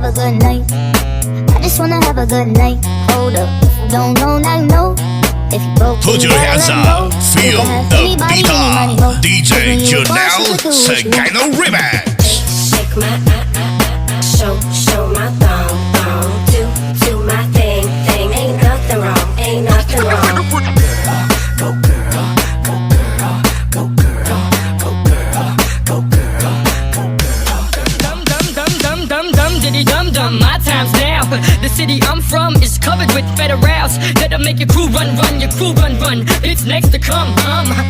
have a good night. I just wanna have a good night. Hold up, if you don't know, now you know. If you broke, put your hands up, feel the beat up. DJ Janelle Secano Remix. Shake my show my thong, do my thing, ain't nothing wrong, ain't nothing wrong. Go girl, go girl, go girl, go girl, go girl, go girl. Dum diddy dum dum, my time's now. The city I'm from is covered with federals that'll make your crew run, your crew run. It's next to come.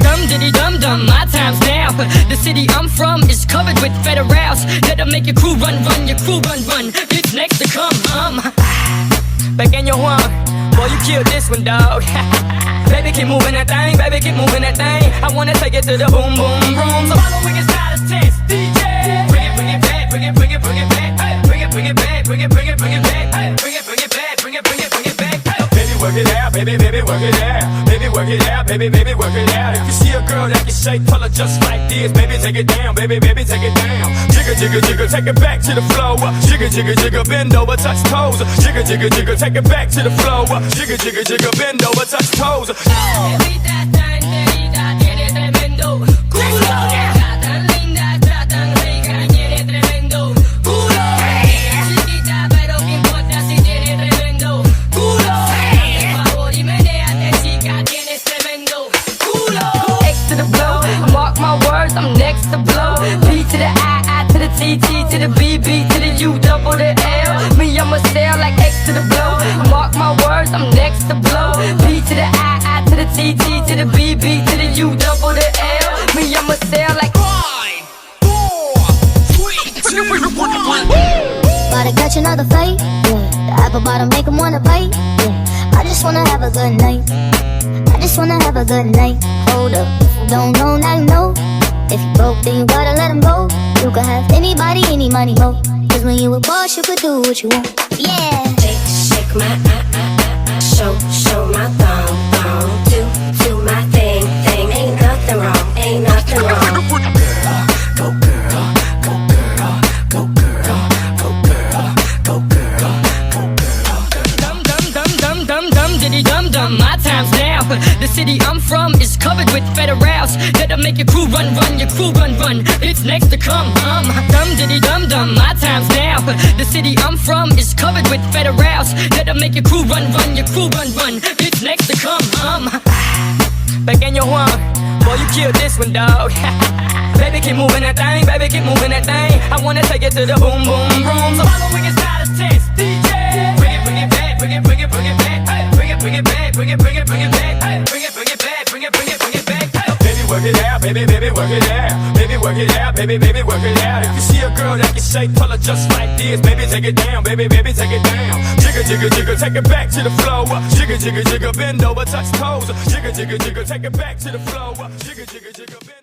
Dum diddy dum dum, my time's now. The city I'm from is covered with federals that'll make your crew run, your crew run. It's next to come. Back in your one, boy, you killed this one, dog. Baby, keep moving that thing, baby, keep moving that thing. I wanna take it to the boom, boom, boom. So following is not a test, DJ. Bring it back, bring it back. Hey, bring it back, bring it back. Hey, bring it back. Baby, work it out, baby, work it out. Baby, work it out, baby, work it out. If you see a girl that can shake, pull her just like this. Baby, take it down, baby, take it down. Jiggle, jiggle, jiggle, take it back to the floor. Jiggle, jiggle, jiggle, bend over, touch toes. Jiggle, jiggle, jiggle, take it back to the floor. Jiggle, jiggle, jiggle, bend over, touch toes. I'm next to blow. P to the I to the T, T to the B, B to the U, double the L. Me, I'ma sail like X to the blow. Mark my words, I'm next to blow. P to the I to the T, T to the B, B to the U, double the L. Me, I'ma sail like 5, 4, 3, 2, 1. About to catch another fight, yeah. The apple bottom make him wanna bite, yeah. I just wanna have a good night. I just wanna have a good night. Hold up, if you don't know, now you know. If you broke, then you gotta let him go. You can have anybody, any money, ho. Cause when you a boss, you could do what you want. Yeah. Shake my show my thong, do my thing, ain't nothing wrong, ain't nothing wrong. Go girl, go girl, go girl, go girl, go girl, go girl, go girl. Dum diddy dum dum, my time's now. The city I'm from is covered with federals that'll make your crew run, your crew run. It's next to come. Dum diddy dum dum, my time's now. The city I'm from is covered with federals that'll make your crew run, your crew run. It's next to come. Back in your one, boy, you killed this one, dog. Baby, keep moving that thing, baby, keep moving that thing. I wanna take it to the boom, boom, boom. So following is not a test, DJ. Bring it back, bring it back. Hey, bring it back, bring it back. Hey, bring it back. Baby, work it out, baby, work it out. Baby, work it out, baby, work it out. If you see a girl that can shake, pull her just like this. Baby, take it down, baby, take it down. Jiggle, jiggle, jiggle, take it back to the floor. Jiggle, jiggle, jiggle, bend over, touch toes. Jiggle, jiggle, jiggle, take it back to the floor. Jiggle, jiggle, jiggle, bend.